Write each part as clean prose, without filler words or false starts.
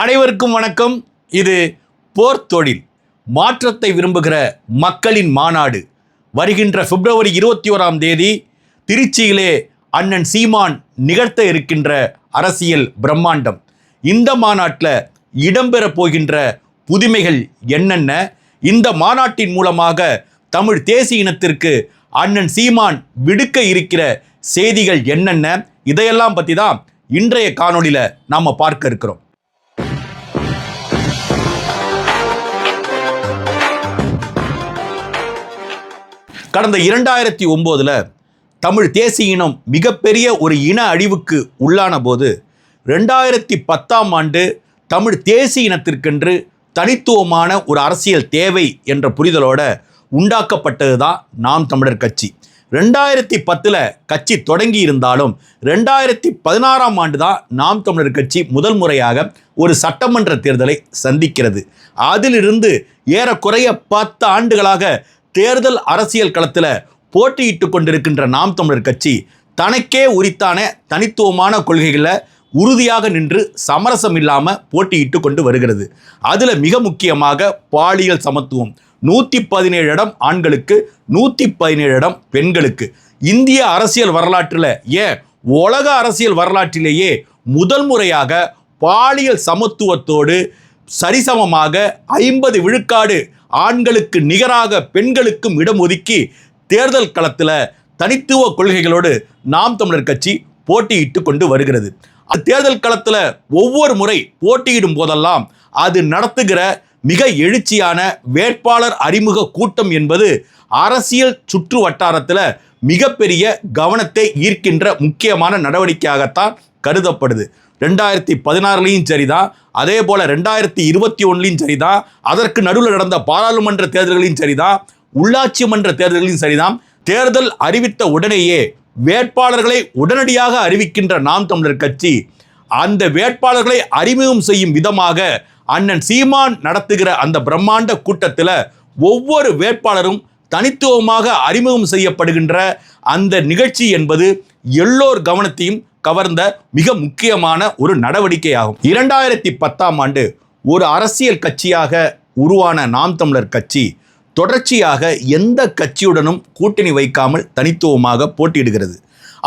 அனைவருக்கும் வணக்கம். இது போர் தொழில் மாற்றத்தை விரும்புகிற மக்களின் மாநாடு வருகின்ற பிப்ரவரி 21ஆம் தேதி திருச்சியிலே அண்ணன் சீமான் நிகழ்த்த இருக்கின்ற அரசியல் பிரம்மாண்டம். இந்த மாநாட்டில் இடம்பெற போகின்ற புதுமைகள் என்னென்ன, இந்த மாநாட்டின் மூலமாக தமிழ் தேசிய இனத்திற்கு அண்ணன் சீமான் விடுக்க இருக்கிற செய்திகள் என்னென்ன, இதையெல்லாம் பற்றி தான் இன்றைய காணொளியில் நாம் பார்க்க இருக்கிறோம். கடந்த 2009 தமிழ் தேசிய இனம் மிகப்பெரிய ஒரு இன அழிவுக்கு உள்ளான போது 2010ஆம் ஆண்டு தமிழ் தேசிய இனத்திற்கென்று தனித்துவமான ஒரு அரசியல் தேவை என்ற புரிதலோட உண்டாக்கப்பட்டது தான் நாம் தமிழர் கட்சி. 2010 கட்சி தொடங்கி இருந்தாலும் 2016ஆம் ஆண்டு தான் நாம் தமிழர் கட்சி முதல் முறையாக ஒரு சட்டமன்ற தேர்தலை சந்திக்கிறது. அதிலிருந்து ஏறக்குறைய 10 ஆண்டுகளாக தேர்தல் அரசியல் களத்தில் போட்டியிட்டு கொண்டிருக்கின்ற நாம் தமிழர் கட்சி தனக்கே உரித்தான தனித்துவமான கொள்கைகளை உறுதியாக நின்று சமரசம் இல்லாமல் போட்டியிட்டு கொண்டு வருகிறது. அதில் மிக முக்கியமாக பாலியல் சமத்துவம், 117 இடம் ஆண்களுக்கு, 117 இடம் பெண்களுக்கு. இந்திய அரசியல் வரலாற்றில், ஏன் உலக அரசியல் வரலாற்றிலேயே முதல் முறையாக பாலியல் சமத்துவத்தோடு சரிசமமாக 50 விழுக்காடு ஆண்களுக்கு நிகராக பெண்களுக்கும் இடம் ஒதுக்கி தேர்தல் களத்தில் தனித்துவ கொள்கைகளோடு நாம் தமிழர் கட்சி போட்டியிட்டு கொண்டு வருகிறது. தேர்தல் களத்தில் ஒவ்வொரு முறை போட்டியிடும் போதெல்லாம் அது நடத்துகிற மிக எழுச்சியான வேட்பாளர் அறிமுக கூட்டம் என்பது அரசியல் சுற்று வட்டாரத்தில் மிகப்பெரிய கவனத்தை ஈர்க்கின்ற முக்கியமான நடவடிக்கையாகத்தான் கருதப்படுது. 2016லையும் சரிதான், அதே போல் 2021லையும் சரிதான், அதற்கு நடுவில் நடந்த பாராளுமன்ற தேர்தல்களையும் சரிதான், உள்ளாட்சி மன்ற தேர்தல்களையும் சரிதான். தேர்தல் அறிவித்த உடனேயே வேட்பாளர்களை உடனடியாக அறிவிக்கின்ற நாம் தமிழர் கட்சி அந்த வேட்பாளர்களை அறிமுகம் செய்யும் விதமாக அண்ணன் சீமான் நடத்துகிற அந்த பிரம்மாண்ட கூட்டத்தில் ஒவ்வொரு வேட்பாளரும் தனித்துவமாக அறிமுகம் செய்யப்படுகின்ற அந்த நிகழ்ச்சி என்பது எல்லோர் கவனத்தையும் கவர்ந்த மிக முக்கியமான ஒரு நடவடிக்கையாகும். 2010ஆம் ஆண்டு ஒரு அரசியல் கட்சியாக உருவான நாம் தமிழர் கட்சி தொடர்ச்சியாக எந்த கட்சியுடனும் கூட்டணி வைக்காமல் தனித்துவமாக போட்டியிடுகிறது.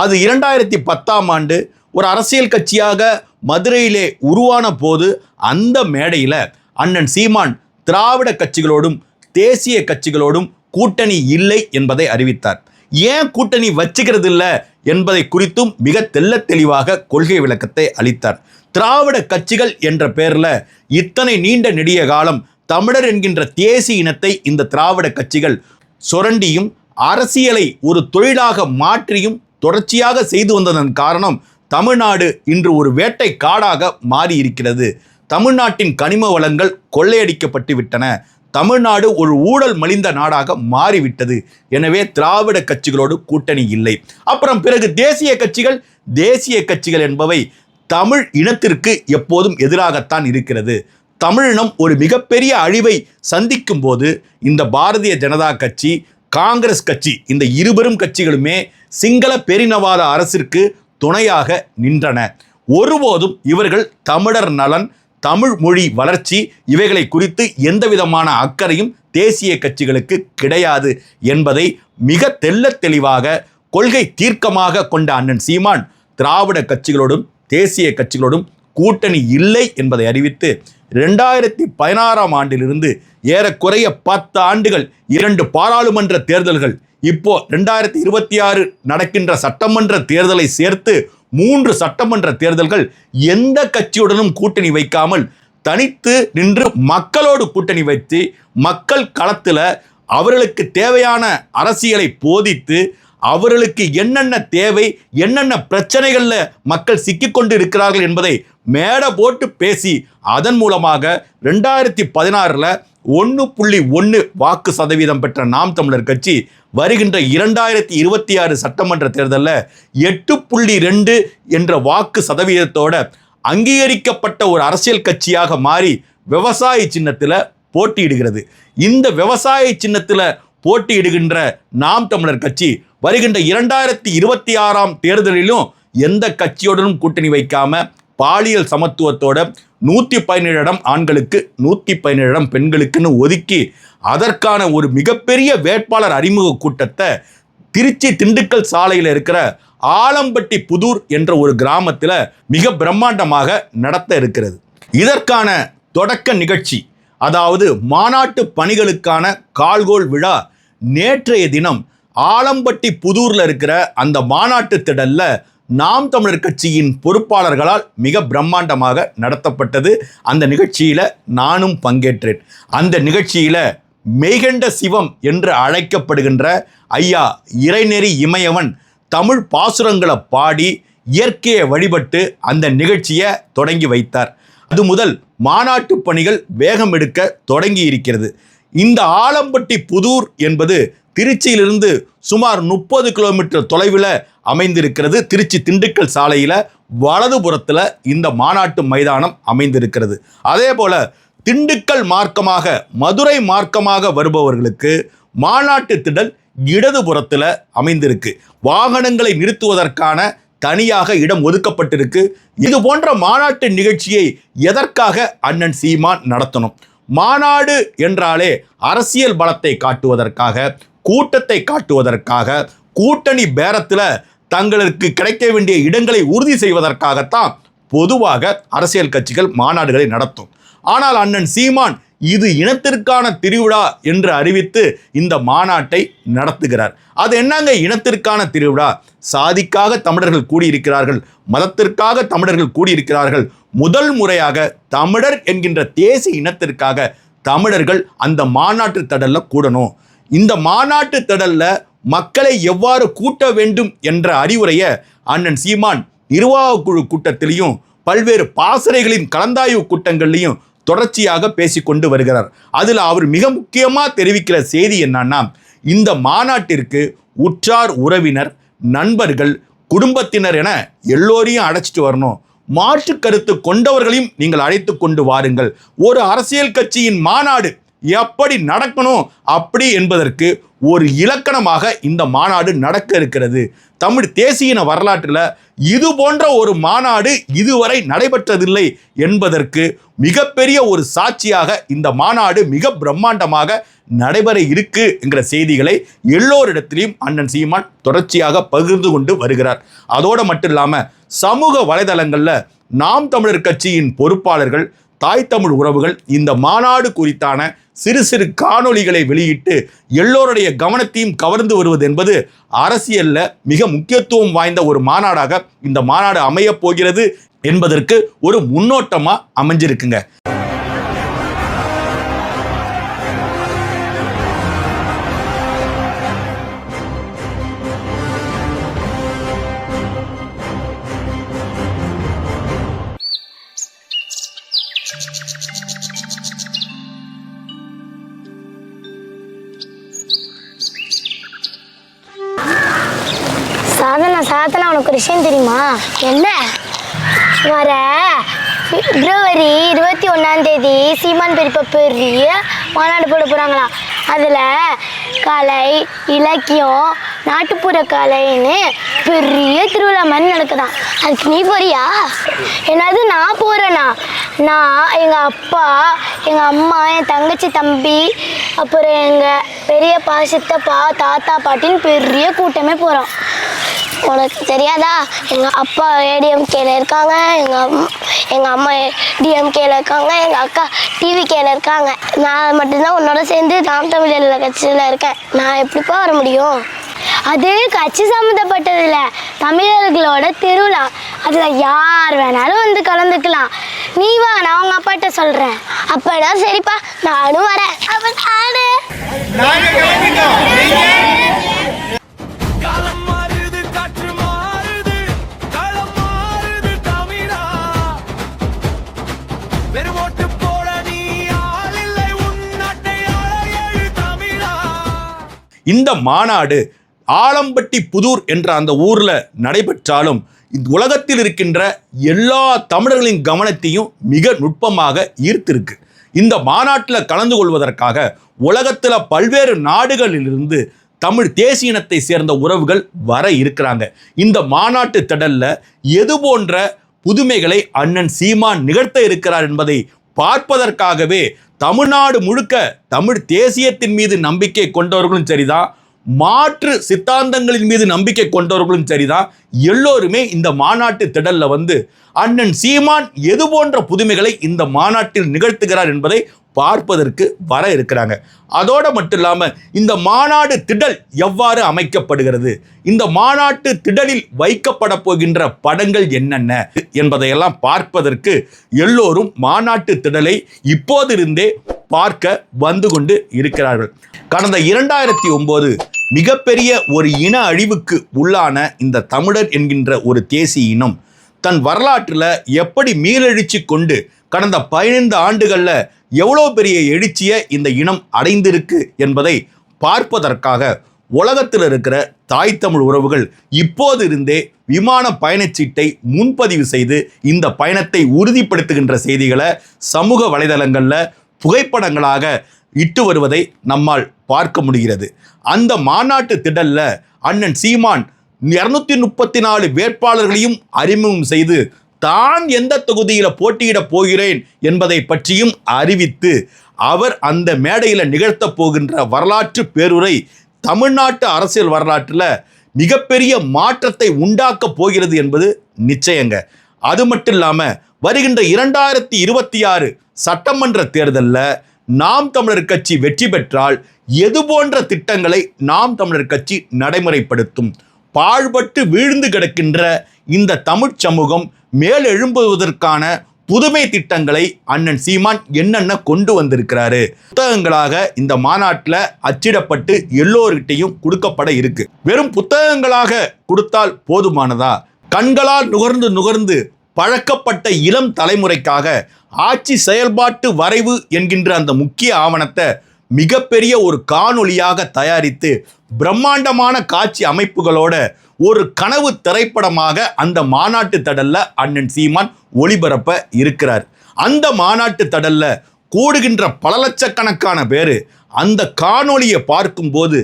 அது 2010ஆம் ஆண்டு ஒரு அரசியல் கட்சியாக மதுரையிலே உருவான போது அந்த மேடையில் அண்ணன் சீமான் திராவிட கட்சிகளோடும் தேசிய கட்சிகளோடும் கூட்டணி இல்லை என்பதை அறிவித்தார். ஏன் கூட்டணி வச்சுக்கிறது இல்லை என்பதை குறித்தும் மிக தெள்ள தெளிவாக கொள்கை விளக்கத்தை அளித்தார். திராவிட கட்சிகள் என்ற பெயரில் இத்தனை நீண்ட நெடிய காலம் தமிழர் என்கின்ற தேசிய இனத்தை இந்த திராவிட கட்சிகள் சுரண்டியும் அரசியலை ஒரு தொழிலாக மாற்றியும் தொடர்ச்சியாக செய்து வந்ததன் காரணம் தமிழ்நாடு இன்று ஒரு வேட்டை காடாக மாறி இருக்கிறது. தமிழ்நாட்டின் கனிம வளங்கள் கொள்ளையடிக்கப்பட்டு விட்டன. தமிழ்நாடு ஒரு ஊழல் மலிந்த நாடாக மாறிவிட்டது. எனவே திராவிட கட்சிகளோடு கூட்டணி இல்லை. அப்புறம் பிறகு தேசிய கட்சிகள் என்பவை தமிழ் இனத்திற்கு எப்போதும் எதிராகத்தான் இருக்கிறது. தமிழினம் ஒரு மிகப்பெரிய அழிவை சந்திக்கும் போது இந்த பாரதிய ஜனதா கட்சி, காங்கிரஸ் கட்சி, இந்த இருபெரும் கட்சிகளுமே சிங்கள பேரினவாத அரசிற்கு துணையாக நின்றன. ஒருபோதும் இவர்கள் தமிழர் நலன், தமிழ் மொழி வளர்ச்சி இவைகளை குறித்து எந்த விதமான அக்கறையும் தேசிய கட்சிகளுக்கு கிடையாது என்பதை மிக தெள்ள தெளிவாக கொள்கை தீர்க்கமாக கொண்ட அண்ணன் சீமான் திராவிட கட்சிகளோடும் தேசிய கட்சிகளோடும் கூட்டணி இல்லை என்பதை அறிவித்து 2016ஆம் ஆண்டிலிருந்து ஏறக்குறைய 10 ஆண்டுகள், 2 பாராளுமன்ற தேர்தல்கள், இப்போ 2026 நடக்கின்ற சட்டமன்ற தேர்தலை சேர்த்து 3 சட்டமன்ற தேர்தல்கள் எந்த கட்சியுடனும் கூட்டணி வைக்காமல் தனித்து நின்று மக்களோடு கூட்டணி வைத்து மக்கள் களத்தில் அவர்களுக்கு தேவையான அரசியலை போதித்து அவர்களுக்கு என்னென்ன தேவை, என்னென்ன பிரச்சனைகளில் மக்கள் சிக்கிக்கொண்டு இருக்கிறார்கள் என்பதை மேடை போட்டு பேசி அதன் மூலமாக 2016 1.1 வாக்கு சதவீதம் பெற்ற நாம் தமிழர் கட்சி வருகின்ற 2026 சட்டமன்ற தேர்தலில் 8.2 என்ற வாக்கு சதவீதத்தோட அங்கீகரிக்கப்பட்ட ஒரு அரசியல் கட்சியாக மாறி விவசாய சின்னத்தில் போட்டியிடுகிறது. இந்த விவசாய சின்னத்தில் போட்டியிடுகின்ற நாம் தமிழர் கட்சி வருகின்ற 2026ஆம் தேர்தலிலும் எந்த கட்சியுடனும் கூட்டணி வைக்காம பாலியல் சமத்துவத்தோட 117 இடம் ஆண்களுக்கு 117 இடம் பெண்களுக்குன்னு ஒதுக்கி அதற்கான ஒரு மிகப்பெரிய வேட்பாளர் அறிமுக கூட்டத்தை திருச்சி திண்டுக்கல் சாலையில் இருக்கிற ஆலம்பட்டி புதூர் என்ற ஒரு கிராமத்தில் மிக பிரம்மாண்டமாக நடத்த இருக்கிறது. இதற்கான தொடக்க நிகழ்ச்சி, அதாவது மாநாட்டு பணிகளுக்கான கால்கோள் விழா நேற்றைய தினம் ஆலம்பட்டி புதூரில் இருக்கிற அந்த மாநாட்டு திடல்ல நாம் தமிழர் கட்சியின் பொறுப்பாளர்களால் மிக பிரம்மாண்டமாக நடத்தப்பட்டது. அந்த நிகழ்ச்சியில் நானும் பங்கேற்றேன். அந்த நிகழ்ச்சியில் மெய்கண்ட சிவம் என்று அழைக்கப்படுகின்ற ஐயா இறைநெறி இமயவன் தமிழ் பாசுரங்களை பாடி இயற்கையை வழிபட்டு அந்த நிகழ்ச்சியை தொடங்கி வைத்தார். அது முதல் மாநாட்டு பணிகள் வேகம் எடுக்க தொடங்கி இருக்கிறது. இந்த ஆலம்பட்டி புதூர் என்பது திருச்சியிலிருந்து சுமார் 30 கிலோமீட்டர் தொலைவில் அமைந்திருக்கிறது. திருச்சி திண்டுக்கல் சாலையில் வலதுபுறத்தில் இந்த மாநாட்டு மைதானம் அமைந்திருக்கிறது. அதே போல திண்டுக்கல் மார்க்கமாக மதுரை மார்க்கமாக வருபவர்களுக்கு மாநாட்டு திடல் இடதுபுறத்தில் அமைந்திருக்கு. வாகனங்களை நிறுத்துவதற்கான தனியாக இடம் ஒதுக்கப்பட்டிருக்கு. இது போன்ற மாநாட்டு நிகழ்ச்சியை எதற்காக அண்ணன் சீமான் நடத்தணும்? மாநாடு என்றாலே அரசியல் பலத்தை காட்டுவதற்காக, கூட்டத்தை காட்டுவதற்காக, கூட்டணி பேரத்தில் தங்களுக்கு கிடைக்க வேண்டிய இடங்களை உறுதி செய்வதற்காகத்தான் பொதுவாக அரசியல் கட்சிகள் மாநாடுகளை நடத்தும். ஆனால் அண்ணன் சீமான் இது இனத்திற்கான திருவிழா என்று அறிவித்து இந்த மாநாட்டை நடத்துகிறார். அது என்னங்க இனத்திற்கான திருவிழா? சாதிக்காக தமிழர்கள் கூடியிருக்கிறார்கள், மதத்திற்காக தமிழர்கள் கூடியிருக்கிறார்கள். முதல் முறையாக தமிழர் என்கின்ற தேசிய இனத்திற்காக தமிழர்கள் அந்த மாநாட்டு திடல்ல கூடணும். இந்த மாநாட்டு திடல்ல மக்களை எவ்வாறு கூட்ட வேண்டும் என்ற அறிவுரையை அண்ணன் சீமான் நிர்வாக குழு கூட்டத்திலையும் பல்வேறு பாசறைகளின் கலந்தாய்வு கூட்டங்கள்லையும் தொடர்ச்சியாக பேசிக்கொண்டு வருகிறார். அதில் அவர் மிக முக்கியமாக தெரிவிக்கிற செய்தி என்னன்னா, இந்த மாநாட்டிற்கு உற்றார் உறவினர், நண்பர்கள், குடும்பத்தினர் என எல்லோரையும் அழைச்சிட்டு வரணும். மாற்று கருத்து கொண்டவர்களையும் நீங்கள் அழைத்து கொண்டு வாருங்கள். ஒரு அரசியல் கட்சியின் மாநாடு எப்படி நடக்கணும் அப்படி என்பதற்கு ஒரு இலக்கணமாக இந்த மாநாடு நடக்க இருக்கிறது. தமிழ் தேசிய வரலாற்றில் இது போன்ற ஒரு மாநாடு இதுவரை நடைபெற்றதில்லை என்பதற்கு மிகப்பெரிய ஒரு சாட்சியாக இந்த மாநாடு மிக பிரம்மாண்டமாக நடைபெற இருக்கு என்கிற செய்திகளை எல்லோரிடத்திலையும் அண்ணன் சீமான் தொடர்ச்சியாக பகிர்ந்து கொண்டு வருகிறார். அதோடு மட்டும் இல்லாமல் சமூக வலைதளங்களில் நாம் தமிழர் கட்சியின் பொறுப்பாளர்கள், தாய் தமிழ் உறவுகள் இந்த மாநாடு குறித்தான சிறு சிறு காணொளிகளை வெளியிட்டு எல்லோருடைய கவனத்தையும் கவர்ந்து வருவது என்பது அரசியலில் மிக முக்கியத்துவம் வாய்ந்த ஒரு மாநாடாக இந்த மாநாடு அமையப் போகிறது என்பதற்கு ஒரு முன்னோட்டமாக அமைஞ்சிருக்குங்க. சாதனா உனக்கு ஒரு விஷயம் தெரியுமா? என்ன? வர பிப்ரவரி 21 சீமான் பெரியப்பா பெரிய மாநாடு போட போகிறாங்களாம். அதில் கலை, இலக்கியம், நாட்டுப்புற கலைன்னு பெரிய திருவிழா மாதிரி நடக்குதான். அதுக்கு நீ போறியா? என்னது நான் போகிறேன்னா? நான், எங்கள் அப்பா, எங்கள் அம்மா, என் தங்கச்சி, தம்பி, அப்புறம் எங்கள் பெரியப்பா, சித்தப்பா, தாத்தா, பாட்டின்னு பெரிய கூட்டமே போகிறோம். உனக்கு தெரியாதா? எங்கள் அப்பா ஏடிஎம்கேல இருக்காங்க, எங்கள் அம்மா டிஎம்கேல இருக்காங்க, எங்கள் அக்கா டிவிகேல இருக்காங்க. நான் மட்டும்தான் உன்னோட சேர்ந்து நாம் தமிழர் கட்சியில் இருக்கேன். நான் எப்படிப்பா வர முடியும்? அது கட்சி சம்மந்தப்பட்டது இல்லை, தமிழர்களோட திருவிழா. அதில் யார் வேணாலும் வந்து கலந்துக்கலாம். நீ வா, நான் உங்கள் அப்பாட்ட சொல்கிறேன். அப்படா சரிப்பா, நானும் வரேன். அப்போ இந்த மாநாடு ஆலம்பட்டி புதூர் என்ற அந்த ஊரில் நடைபெற்றாலும் உலகத்தில் இருக்கின்ற எல்லா தமிழர்களின் கவனத்தையும் மிக நுட்பமாக ஈர்த்திருக்கு. இந்த மாநாட்டில் கலந்து கொள்வதற்காக உலகத்தில் பல்வேறு நாடுகளிலிருந்து தமிழ் தேசிய இனத்தை சேர்ந்த உறவுகள் வர இருக்கிறாங்க. இந்த மாநாட்டு திடல்ல எது போன்ற புதுமைகளை அண்ணன் சீமான் நிகழ்த்த இருக்கிறார் என்பதை பார்ப்பதற்காகவே தமிழ்நாடு முழுக்க தமிழ் தேசியத்தின் மீது நம்பிக்கை கொண்டவர்களும் சரிதான், மாற்று சித்தாந்தங்களின் மீது நம்பிக்கை கொண்டவர்களும் சரிதான், எல்லோருமே இந்த மாநாட்டு திடல்ல வந்து அண்ணன் சீமான் எது போன்ற புதுமைகளை இந்த மாநாட்டில் நிகழ்த்துகிறார் என்பதை பார்ப்பதற்கு வர இருக்கிறாங்க. அதோடு மட்டும் இல்லாமல் இந்த மாநாடு திடல் எவ்வாறு அமைக்கப்படுகிறது, இந்த மாநாட்டு திடலில் வைக்கப்பட போகின்ற படங்கள் என்னென்ன என்பதையெல்லாம் பார்ப்பதற்கு எல்லோரும் மாநாட்டு திடலை இப்போதிருந்தே பார்க்க வந்து கொண்டு இருக்கிறார்கள். கடந்த 2009 மிகப்பெரிய ஒரு இன அழிவுக்கு உள்ளான இந்த தமிழர் என்கின்ற ஒரு தேசிய இனம் தன் வரலாற்றில் எப்படி மீளெழுச்சி கொண்டு கடந்த 15 ஆண்டுகளில் எவ்வளோ பெரிய எழுச்சியை இந்த இனம் அடைந்திருக்கு என்பதை பார்ப்பதற்காக உலகத்தில் இருக்கிற தாய் தமிழ் உறவுகள் இப்போது இருந்தே விமான பயணச்சீட்டை முன்பதிவு செய்து இந்த பயணத்தை உறுதிப்படுத்துகின்ற செய்திகளை சமூக வலைதளங்களில் புகைப்படங்களாக இட்டு வருவதை நம்மால் பார்க்க முடிகிறது. அந்த மாநாட்டு திடல்ல அண்ணன் சீமான் 234 வேட்பாளர்களையும் அறிமுகம் செய்து தான் எந்த தொகுதியில் போட்டியிட போகிறேன் என்பதை பற்றியும் அறிவித்து அவர் அந்த மேடையில் நிகழ்த்த போகின்ற வரலாற்று பேருரை தமிழ்நாட்டு அரசியல் வரலாற்றில் மிகப்பெரிய மாற்றத்தை உண்டாக்க போகிறது என்பது நிச்சயங்க. அது மட்டும் இல்லாமல் வருகின்ற 2026 சட்டமன்ற தேர்தலில் நாம் தமிழர் கட்சி வெற்றி பெற்றால் எது போன்ற திட்டங்களை நாம் தமிழர் கட்சி நடைமுறைப்படுத்தும், பாழ்பட்டு வீழ்ந்து கிடக்கின்ற இந்த தமிழ் சமூகம் மேலெழும்புவதற்கான புதுமை திட்டங்களை அண்ணன் சீமான் என்னென்ன கொண்டு வந்திருக்கிறாரு. புத்தகங்களாக இந்த மாநாட்டில் அச்சிடப்பட்டு எல்லோருக்கிட்டையும் கொடுக்கப்பட இருக்கு. வெறும் புத்தகங்களாக கொடுத்தால் போதுமானதா? கண்களால் நுகர்ந்து நுகர்ந்து பழக்கப்பட்ட இளம் தலைமுறைக்காக ஆட்சி செயல்பாட்டு வரைவு என்கின்ற அந்த முக்கிய ஆவணத்தை மிகப்பெரிய ஒரு காணொளியாக தயாரித்து பிரம்மாண்டமான காட்சி அமைப்புகளோட ஒரு கனவு திரைப்படமாக அந்த மாநாட்டு தடல்ல அண்ணன் சீமான் ஒளிபரப்ப இருக்கிறார். அந்த மாநாட்டு தடல்ல கூடுகின்ற பல லட்சக்கணக்கான பேர் அந்த காணொளியை பார்க்கும்போது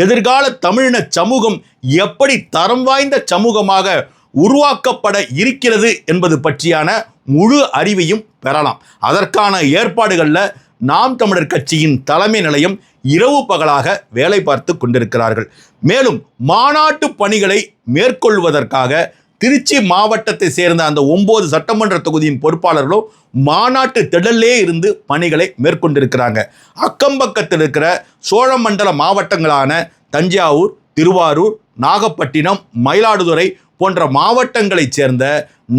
எதிர்கால தமிழின சமூகம் எப்படி தரம் வாய்ந்த சமூகமாக உருவாக்கப்பட இருக்கிறது என்பது பற்றியான முழு அறிவையும் பெறலாம். அதற்கான ஏற்பாடுகளில் நாம் தமிழர் கட்சியின் தலைமை நிலையம் இரவு பகலாக வேலை பார்த்து கொண்டிருக்கிறார்கள். மேலும் மாநாட்டு பணிகளை மேற்கொள்வதற்காக திருச்சி மாவட்டத்தை சேர்ந்த அந்த 9 சட்டமன்ற தொகுதியின் பொறுப்பாளர்களும் மாநாட்டு திடல்லே இருந்து பணிகளை மேற்கொண்டிருக்கிறாங்க. அக்கம்பக்கத்தில் இருக்கிற சோழமண்டல மாவட்டங்களான தஞ்சாவூர், திருவாரூர், நாகப்பட்டினம், மயிலாடுதுறை போன்ற மாவட்டங்களைச் சேர்ந்த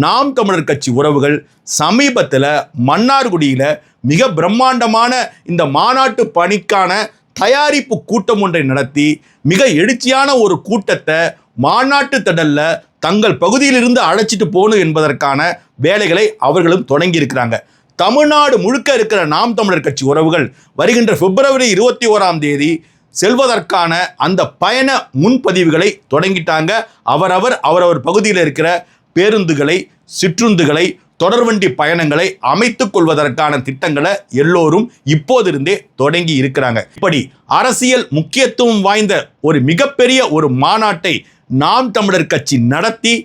நாம் தமிழர் கட்சி உறவுகள் சமீபத்தில் மன்னார்குடியில் மிக பிரம்மாண்டமான இந்த மாநாட்டு பணிக்கான தயாரிப்பு கூட்டம் ஒன்றை நடத்தி மிக எழுச்சியான ஒரு கூட்டத்தை மாநாட்டு திடல்ல தங்கள் பகுதியிலிருந்து அழைச்சிட்டு போகணும் என்பதற்கான வேலைகளை அவர்களும் தொடங்கி இருக்கிறாங்க. தமிழ்நாடு முழுக்க இருக்கிற நாம் தமிழர் கட்சி உறவுகள் வருகின்ற பிப்ரவரி 21 செல்வதற்கான அந்த பயண முன்பதிவுகளை தொடங்கிட்டாங்க. அவரவர் பகுதியில் இருக்கிற பேருந்துகளை, சிற்றுந்துகளை, தொடர்வண்டி பயணங்களை அமைத்துக் கொள்வதற்கான திட்டங்களை எல்லோரும் இப்போதிருந்தே தொடங்கி இருக்கிறாங்க. இப்படி அரசியல் முக்கியத்துவம் வாய்ந்த ஒரு மிகப்பெரிய ஒரு மாநாட்டை நாம் தமிழர் கட்சி நடத்தி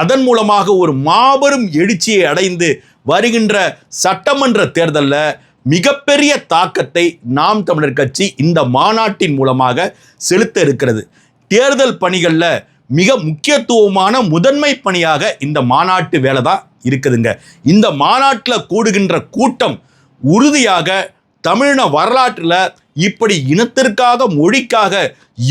அதன் மூலமாக ஒரு மாபெரும் எழுச்சியை அடைந்து வருகின்ற சட்டமன்ற தேர்தலில் மிகப்பெரிய தாக்கத்தை நாம் தமிழர் கட்சி இந்த மாநாட்டின் மூலமாக செலுத்த இருக்கிறது. தேர்தல் பணிகளில் மிக முக்கியத்துவமான முதன்மை பணியாக இந்த மாநாட்டு வேலை தான் இருக்குதுங்க. இந்த மாநாட்டில் கூடுகின்ற கூட்டம் உறுதியாக தமிழின வரலாற்றில் இப்படி இனத்திற்காக, மொழிக்காக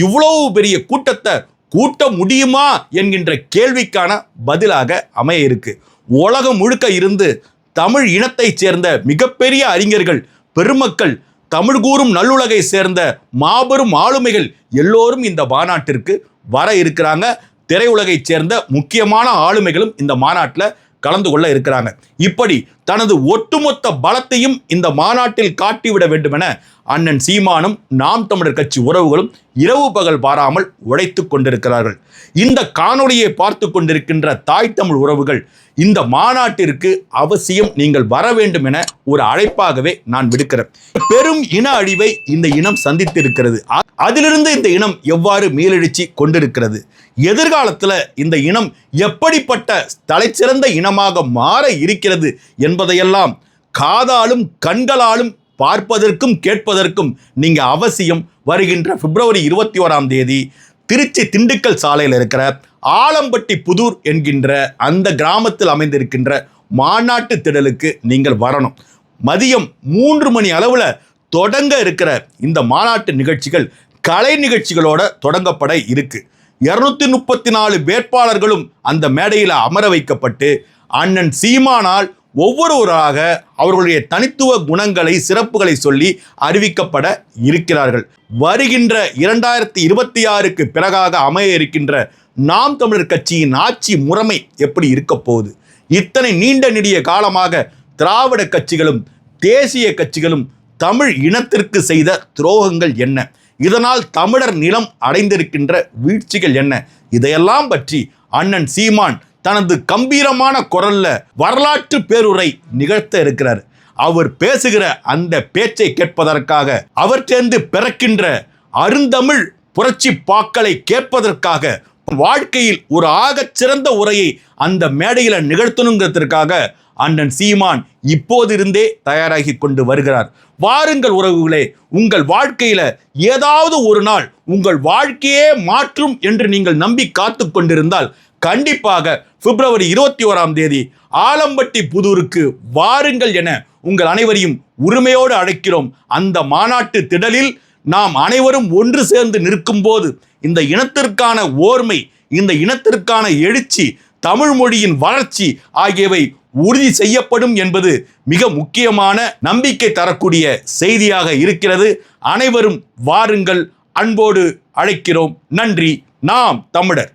இவ்வளவு பெரிய கூட்டத்தை கூட்ட முடியுமா என்கின்ற கேள்விக்கான பதிலாக அமைய இருக்கு. உலகம் முழுக்க இருந்து தமிழ் இனத்தைச் சேர்ந்த மிகப்பெரிய அறிஞர்கள், பெருமக்கள், தமிழ் கூறும் நல்லுலகை சேர்ந்த மாபெரும் ஆளுமைகள் எல்லோரும் இந்த மாநாட்டிற்கு வர இருக்கிறாங்க. திரையுலகைச் சேர்ந்த முக்கியமான ஆளுமைகளும் இந்த மாநாட்டில் கலந்து கொள்ள இருக்கிறாங்க. இப்படி தனது ஒட்டுமொத்த பலத்தையும் இந்த மாநாட்டில் காட்டிவிட வேண்டும் என அண்ணன் சீமானும் நாம் தமிழர் கட்சி உறவுகளும் இரவு பகல் பாராமல் உழைத்து கொண்டிருக்கிறார்கள். இந்த காணொளியை பார்த்து கொண்டிருக்கின்ற தாய் தமிழ் உறவுகள் இந்த மாநாட்டிற்கு அவசியம் நீங்கள் வர வேண்டும் என ஒரு அழைப்பாகவே நான் விடுக்கிறேன். பெரும் இன அழிவை இந்த இனம் சந்தித்திருக்கிறது. அதிலிருந்து இந்த இனம் எவ்வாறு மேலெழுச்சி கொண்டிருக்கிறது, எதிர்காலத்தில் இந்த இனம் எப்படிப்பட்ட தலைச்சிறந்த இனமாக மாற இருக்கிறது என்பதையெல்லாம் காதாலும் கண்களாலும் பார்ப்பதற்கும் கேட்பதற்கும் நீங்க அவசியம் வருகின்ற பிப்ரவரி 21 திருச்சி திண்டுக்கல் சாலையில் இருக்கிற ஆலம்பட்டி புதூர் என்கின்ற அந்த கிராமத்தில் அமைந்திருக்கின்ற மாநாட்டு திடலுக்கு நீங்கள் வரணும். மதியம் 3 மணி அளவில் தொடங்க இருக்கிற இந்த மாநாட்டு நிகழ்ச்சிகள் கலை நிகழ்ச்சிகளோட தொடங்கப்பட இருக்கு. 234 வேட்பாளர்களும் அந்த மேடையில் அமர வைக்கப்பட்டு அண்ணன் சீமானால் ஒவ்வொருவராக அவர்களுடைய தனித்துவ குணங்களை சிறப்புகளை சொல்லி அறிவிக்கப்பட இருக்கிறார்கள். வருகின்ற 2026க்கு பிறகாக அமைய இருக்கின்ற நாம் தமிழர் கட்சியின் ஆட்சி முறைமை எப்படி இருக்க போகுது, இத்தனை நீண்ட நெடிய காலமாக திராவிட கட்சிகளும் தேசிய கட்சிகளும் தமிழ் இனத்திற்கு செய்த துரோகங்கள் என்ன, இதனால் தமிழர் நிலம் அடைந்திருக்கின்ற வீழ்ச்சிகள் என்ன, இதையெல்லாம் பற்றி அண்ணன் சீமான் தனது கம்பீரமான குரல்ல வரலாற்று பேருரை நிகழ்த்த இருக்கிறார். அவர் பேசுகிற அந்த பேச்சை கேட்பதற்காக, அவற்றிலிருந்து பிறக்கின்ற அருந்தமிழ் புரட்சி பாக்களை கேட்பதற்காக, வாழ்க்கையில் ஒரு ஆகச் சிறந்த உரையை அந்த மேடையில நிகழ்த்தணுங்கிறதுக்காக அண்ணன் சீமான் இப்போதிருந்தே தயாராகி கொண்டு வருகிறார். வாருங்கள் உறவுகளே, உங்கள் வாழ்க்கையில ஏதாவது ஒரு நாள் உங்கள் வாழ்க்கையே மாற்றும் என்று நீங்கள் நம்பி காத்து கொண்டிருந்தால் கண்டிப்பாக பிப்ரவரி 21 ஆலம்பட்டி புதூருக்கு வாருங்கள் என உங்கள் அனைவரையும் உரிமையோடு அழைக்கிறோம். அந்த மாநாட்டு திடலில் நாம் அனைவரும் ஒன்று சேர்ந்து நிற்கும் போது இந்த இனத்திற்கான ஓர்மை, இந்த இனத்திற்கான எழுச்சி, தமிழ் மொழியின் வளர்ச்சி ஆகியவை உறுதி செய்யப்படும் என்பது மிக முக்கியமான நம்பிக்கை தரக்கூடிய செய்தியாக இருக்கிறது. அனைவரும் வாருங்கள், அன்போடு அழைக்கிறோம். நன்றி. நாம் தமிழர்.